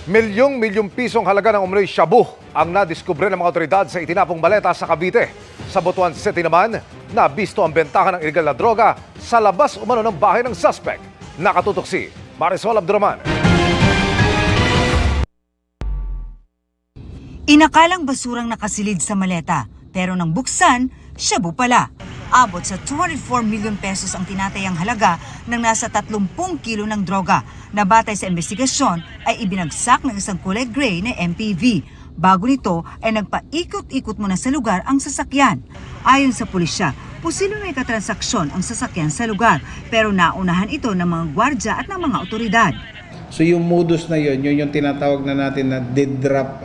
Milyong-milyong pisong halaga ng umano'y shabu ang nadiskubre ng mga otoridad sa itinapong maleta sa Cavite. Sa Butuan City naman, nabisto ang bentahan ng illegal na droga sa labas umano ng bahay ng suspect. Nakatutok si Marisol Abduraman. Inakalang basurang nakasilid sa maleta, pero nang buksan, shabu pala. Abot sa 204 million pesos ang tinatayang halaga ng nasa 30 kilo ng droga na batay sa investigasyon ay ibinagsak ng isang kulay gray na MPV. Bago nito ay nagpaikot-ikot muna sa lugar ang sasakyan. Ayon sa pulisya, posibleng may katransaksyon ang sasakyan sa lugar pero naunahan ito ng mga gwardya at ng mga otoridad. So yung modus na yun yung tinatawag na natin na dead drop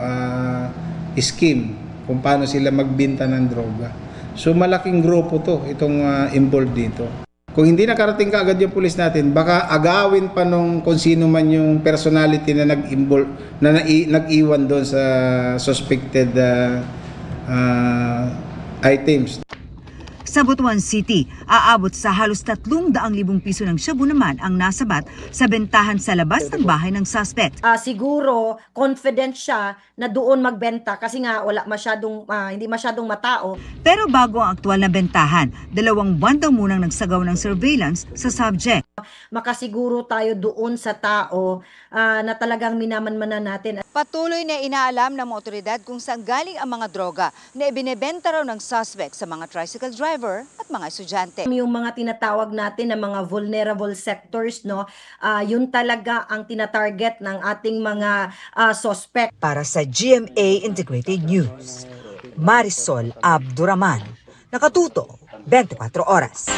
scheme kung paano sila magbenta ng droga. So malaking grupo to, itong involved dito. Kung hindi nakarating kaagad yung pulis natin, baka agawin pa nung kung sino man yung personality na nag-involve, na nag-iwan doon sa suspected items. Sa Butuan City, aabot sa halos 300,000 piso ng shabu naman ang nasabat sa bentahan sa labas ng bahay ng suspect. Siguro confident siya na doon magbenta kasi nga wala masyadong hindi masyadong matao. Pero bago ang aktual na bentahan, 2 buwan daw munang nagsagaw ng surveillance sa subject. Makasiguro tayo doon sa tao na talagang minamanmanan natin. Patuloy na inaalam ng mga otoridad kung saan galing ang mga droga na ibinebenta raw ng suspect sa mga tricycle driver at mga estudyante. Yung mga tinatawag natin na mga vulnerable sectors, no, yun talaga ang tinatarget ng ating mga suspect. Para sa GMA Integrated News, Marisol Abduraman, nakatuto 24 oras.